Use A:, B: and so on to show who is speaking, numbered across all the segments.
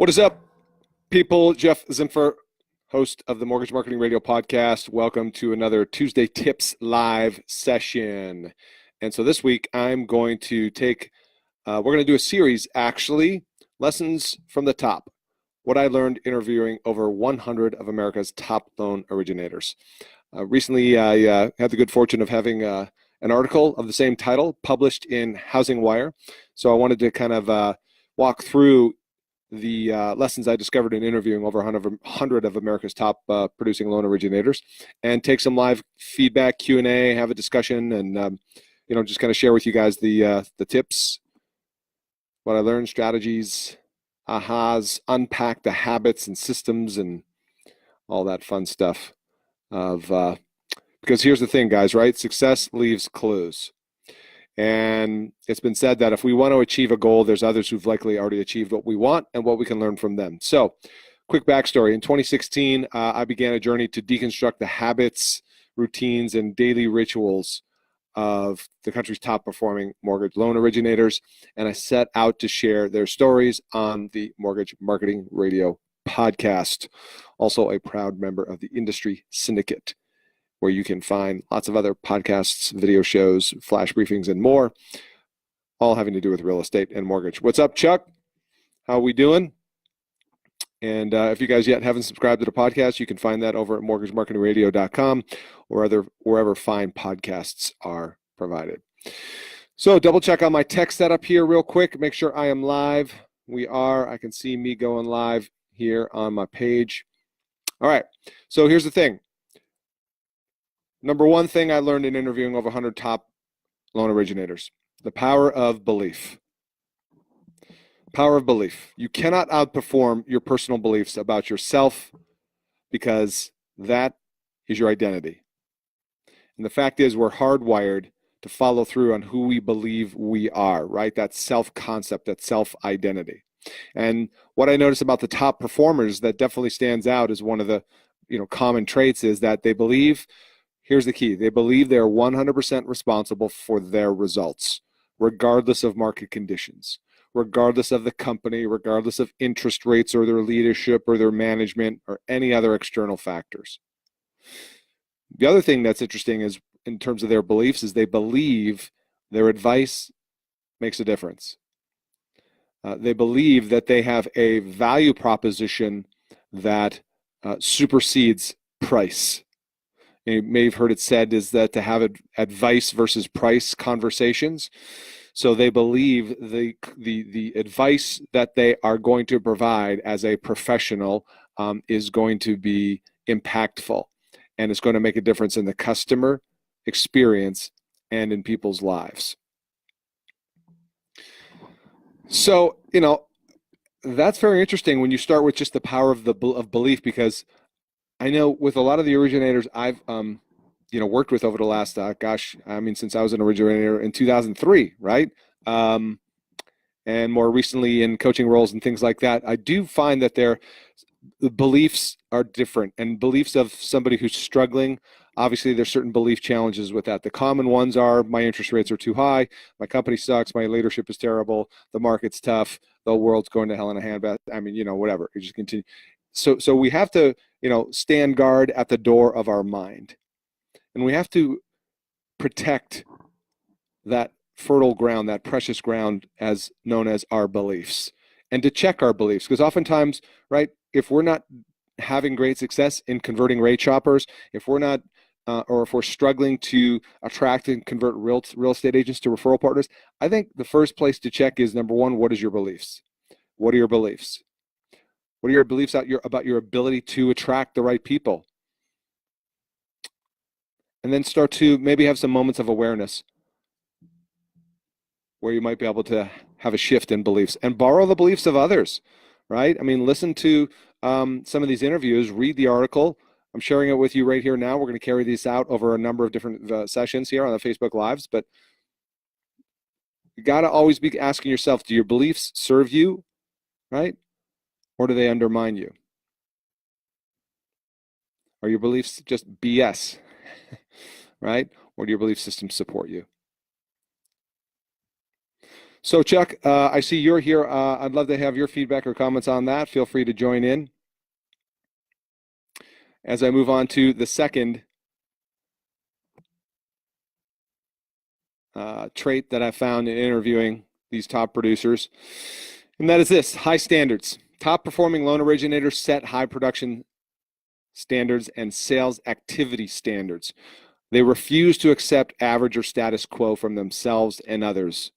A: What is up, people? Jeff Zimfer, host of the Mortgage Marketing Radio podcast. Welcome to another Tuesday Tips live session. And so this week I'm going to we're going to do a series, actually, Lessons from the Top. What I learned interviewing over 100 of America's top loan originators. Recently, I had the good fortune of having an article of the same title published in Housing Wire. So I wanted to kind of walk through the lessons I discovered in interviewing over 100 of America's top producing loan originators, and take some live feedback, Q&A, have a discussion, and just kind of share with you guys the tips, what I learned, strategies, ahas, unpack the habits and systems and all that fun stuff. Because here's the thing, guys, right? Success leaves clues. And it's been said that if we want to achieve a goal, there's others who've likely already achieved what we want and what we can learn from them. So, quick backstory. In 2016, I began a journey to deconstruct the habits, routines, and daily rituals of the country's top performing mortgage loan originators. And I set out to share their stories on the Mortgage Marketing Radio podcast. Also a proud member of the industry syndicate, where you can find lots of other podcasts, video shows, flash briefings, and more, all having to do with real estate and mortgage. What's up, Chuck? How are we doing? And if you guys yet haven't subscribed to the podcast, you can find that over at mortgagemarketingradio.com or wherever fine podcasts are provided. So double check on my tech setup here real quick. Make sure I am live. We are. I can see me going live here on my page. All right. So here's the thing. Number one thing I learned in interviewing over 100 top loan originators, the power of belief. Power of belief. You cannot outperform your personal beliefs about yourself, because that is your identity. And the fact is, we're hardwired to follow through on who we believe we are, right? That self-concept, that self-identity. And what I notice about the top performers that definitely stands out as one of the common traits is that they believe. Here's the key. They believe they're 100% responsible for their results, regardless of market conditions, regardless of the company, regardless of interest rates or their leadership or their management or any other external factors. The other thing that's interesting is, in terms of their beliefs, is they believe their advice makes a difference. They believe that they have a value proposition that supersedes price. You may have heard it said is that to have advice versus price conversations. So they believe the advice that they are going to provide as a professional is going to be impactful, and it's going to make a difference in the customer experience and in people's lives. So, that's very interesting when you start with just the power of belief, because I know with a lot of the originators I've worked with over the last since I was an originator in 2003, right? And more recently in coaching roles and things like that, I do find that the beliefs are different, and beliefs of somebody who's struggling. Obviously, there's certain belief challenges with that. The common ones are: my interest rates are too high, my company sucks, my leadership is terrible, the market's tough, the world's going to hell in a handbasket. Whatever. You just continue. So we have to, stand guard at the door of our mind. And we have to protect that fertile ground, that precious ground, as known as our beliefs, and to check our beliefs. Because oftentimes, right, if we're not having great success in converting rate shoppers, if we're not, or if we're struggling to attract and convert real estate agents to referral partners, I think the first place to check is, number one, what is your beliefs? What are your beliefs? What are your beliefs about your ability to attract the right people? And then start to maybe have some moments of awareness where you might be able to have a shift in beliefs and borrow the beliefs of others, right? Listen to some of these interviews, read the article. I'm sharing it with you right here now. We're going to carry these out over a number of different sessions here on the Facebook Lives, but you got to always be asking yourself, do your beliefs serve you, right? Or do they undermine you? Are your beliefs just BS, right? Or do your belief systems support you? So Chuck, I see you're here. I'd love to have your feedback or comments on that. Feel free to join in as I move on to the second trait that I found in interviewing these top producers, and that is this: high standards. Top performing loan originators set high production standards and sales activity standards. They refuse to accept average or status quo from themselves and others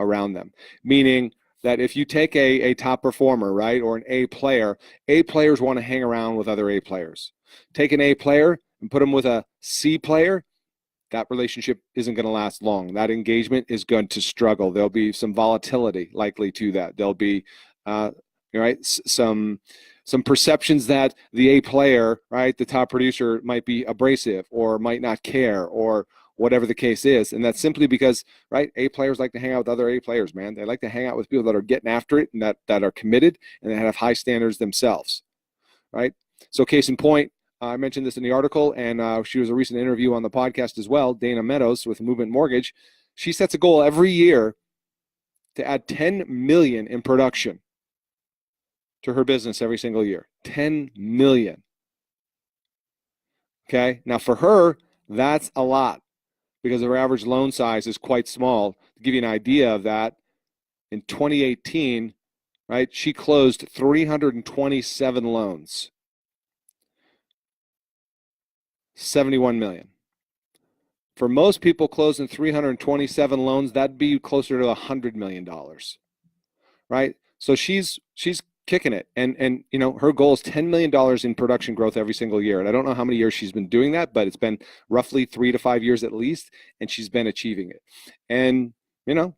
A: around them. Meaning that if you take a top performer, right, or an A player, A players want to hang around with other A players. Take an A player and put them with a C player, that relationship isn't going to last long. That engagement is going to struggle. There'll be some volatility likely to that. There'll be, right, some perceptions that the A player, right, the top producer might be abrasive or might not care or whatever the case is. And that's simply because, right, A players like to hang out with other A players, man. They like to hang out with people that are getting after it and that are committed and that have high standards themselves, right? So case in point, I mentioned this in the article, and she was a recent interview on the podcast as well, Dana Meadows with Movement Mortgage. She sets a goal every year to add 10 million in production to her business every single year. 10 million. Okay, now for her, that's a lot because her average loan size is quite small. To give you an idea of that, in 2018, right, she closed 327 loans. 71 million. For most people closing 327 loans, that'd be closer to $100 million, right? So she's kicking it, and you know, her goal is $10 million in production growth every single year. And I don't know how many years she's been doing that, but it's been roughly 3 to 5 years at least, and she's been achieving it. And you know,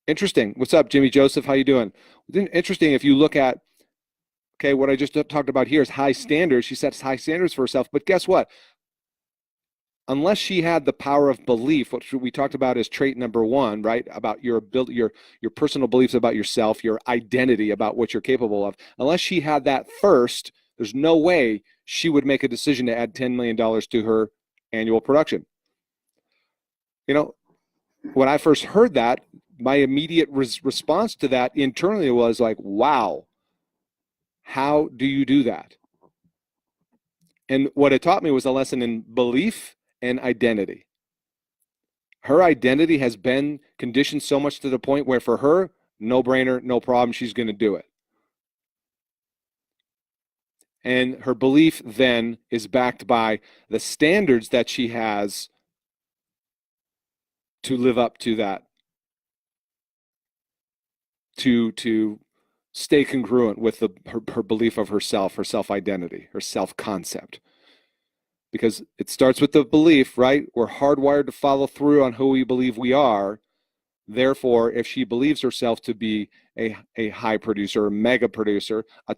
A: interesting. What's up, Jimmy Joseph? How you doing? Interesting if you look at, okay, what I just talked about here is high standards. She sets high standards for herself, but guess what? Unless she had the power of belief, what we talked about is trait number 1, right? About your ability, your personal beliefs about yourself, your identity about what you're capable of. Unless she had that first, there's no way she would make a decision to add $10 million to her annual production. You know, when I first heard that, my immediate response to that internally was like, wow, how do you do that? And what it taught me was a lesson in belief and identity. Her identity has been conditioned so much to the point where for her, no brainer, no problem, she's going to do it. And her belief then is backed by the standards that she has to live up to that, to stay congruent with her belief of herself, her self-identity, her self-concept. Because it starts with the belief, right? We're hardwired to follow through on who we believe we are. Therefore, if she believes herself to be a high producer, a mega producer, a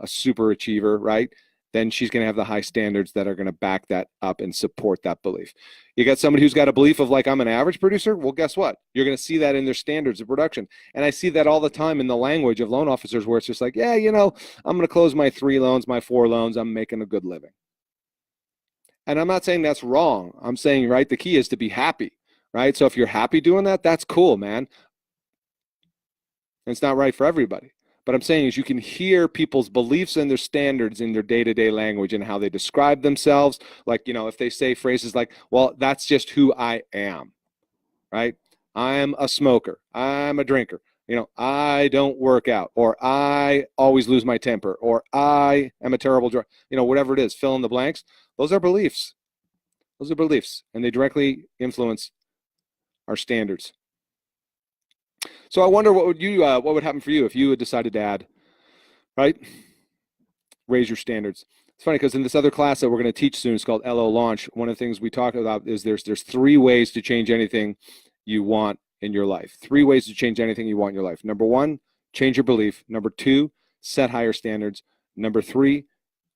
A: super achiever, right? Then she's going to have the high standards that are going to back that up and support that belief. You got somebody who's got a belief of like, I'm an average producer. Well, guess what? You're going to see that in their standards of production. And I see that all the time in the language of loan officers where it's just like, yeah, you know, I'm going to close my 3 loans, my 4 loans. I'm making a good living. And I'm not saying that's wrong. I'm saying, right, the key is to be happy, right? So if you're happy doing that, that's cool, man. It's not right for everybody. But I'm saying is you can hear people's beliefs and their standards in their day-to-day language and how they describe themselves. Like, you know, if they say phrases like, well, that's just who I am, right? I'm a smoker. I'm a drinker. You know, I don't work out, or I always lose my temper, or I am a terrible driver. You know, whatever it is, fill in the blanks. Those are beliefs. Those are beliefs, and they directly influence our standards. So I wonder what would happen for you if you had decided to add, right? Raise your standards. It's funny because in this other class that we're going to teach soon, it's called LO Launch. One of the things we talk about is there's 3 ways to change anything you want in your life. 3 ways to change anything you want in your life. Number 1, change your belief. Number 2, set higher standards. Number 3,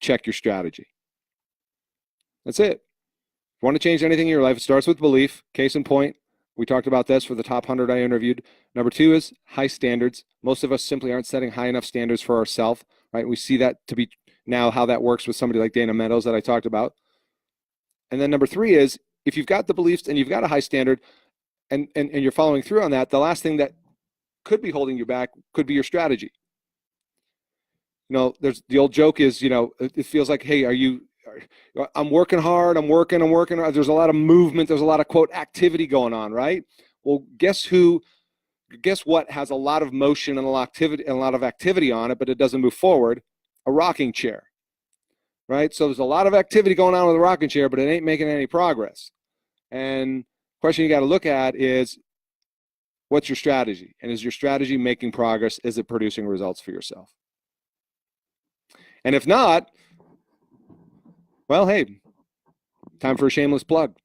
A: check your strategy. That's it. If you want to change anything in your life, it starts with belief. Case in point, we talked about this for the top 100 I interviewed. Number 2 is high standards. Most of us simply aren't setting high enough standards for ourselves, right? We see that to be now how that works with somebody like Dana Meadows that I talked about. And then number 3 is if you've got the beliefs and you've got a high standard and you're following through on that, the last thing that could be holding you back could be your strategy. There's the old joke is, it feels like, hey, I'm working hard, I'm working. There's a lot of movement, there's a lot of, quote, activity going on, right? Well, guess what has a lot of motion and a lot of activity on it, but it doesn't move forward? A rocking chair, right? So there's a lot of activity going on with a rocking chair, but it ain't making any progress. And the question you got to look at is, what's your strategy? And is your strategy making progress? Is it producing results for yourself? And if not, well, hey, time for a shameless plug.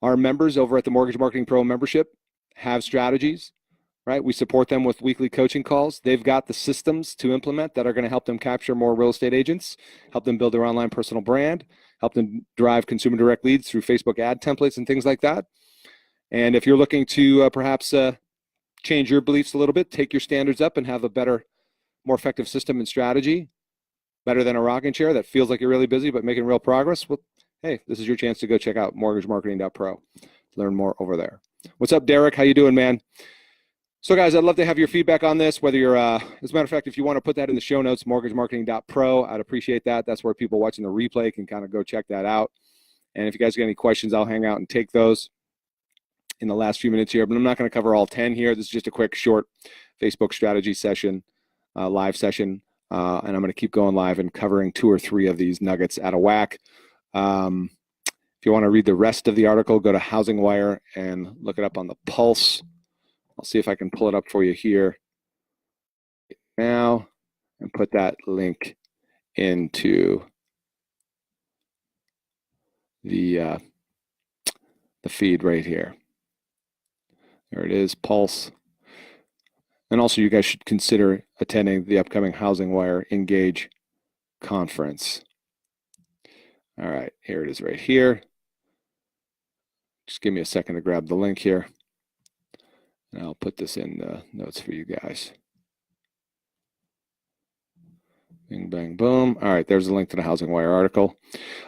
A: Our members over at the Mortgage Marketing Pro membership have strategies, right? We support them with weekly coaching calls. They've got the systems to implement that are going to help them capture more real estate agents, help them build their online personal brand, help them drive consumer direct leads through Facebook ad templates and things like that. And if you're looking to perhaps change your beliefs a little bit, take your standards up and have a better, more effective system and strategy, better than a rocking chair that feels like you're really busy but making real progress, well, hey, this is your chance to go check out mortgagemarketing.pro. Learn more over there. What's up, Derek? How you doing, man? So, guys, I'd love to have your feedback on this, whether you're, as a matter of fact, if you want to put that in the show notes, mortgagemarketing.pro, I'd appreciate that. That's where people watching the replay can kind of go check that out. And if you guys got any questions, I'll hang out and take those in the last few minutes here, but I'm not going to cover all 10 here. This is just a quick, short Facebook strategy session, live session, and I'm going to keep going live and covering 2 or 3 of these nuggets at a whack. If you want to read the rest of the article, go to Housing Wire and look it up on the Pulse. I'll see if I can pull it up for you here now and put that link into the feed right here. There it is, Pulse. And also, you guys should consider attending the upcoming Housing Wire Engage conference. All right, here it is right here. Just give me a second to grab the link here. And I'll put this in the notes for you guys. Bing, bang, boom. All right, there's a link to the Housing Wire article.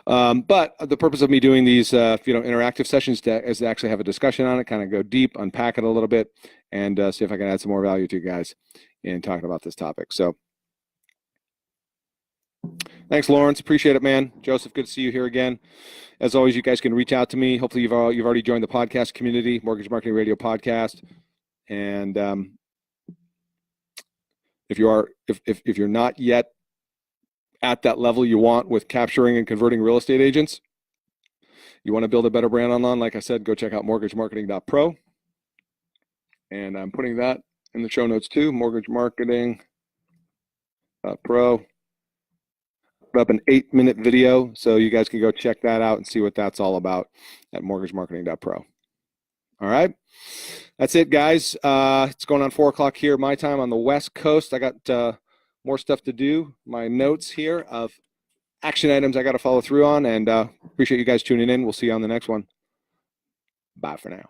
A: But the purpose of me doing these interactive sessions is to actually have a discussion on it, kind of go deep, unpack it a little bit, and see if I can add some more value to you guys in talking about this topic. So thanks, Lawrence. Appreciate it, man. Joseph, good to see you here again. As always, you guys can reach out to me. Hopefully you've already joined the podcast community, Mortgage Marketing Radio Podcast. And if you're not yet at that level you want with capturing and converting real estate agents, you want to build a better brand online, like I said, go check out mortgagemarketing.pro. And I'm putting that in the show notes too, mortgagemarketing.pro. Put up an 8-minute video, so you guys can go check that out and see what that's all about at mortgagemarketing.pro. All right. That's it, guys. It's going on 4 o'clock here, my time on the West Coast. I got more stuff to do. My notes here of action items I got to follow through on, and appreciate you guys tuning in. We'll see you on the next one. Bye for now.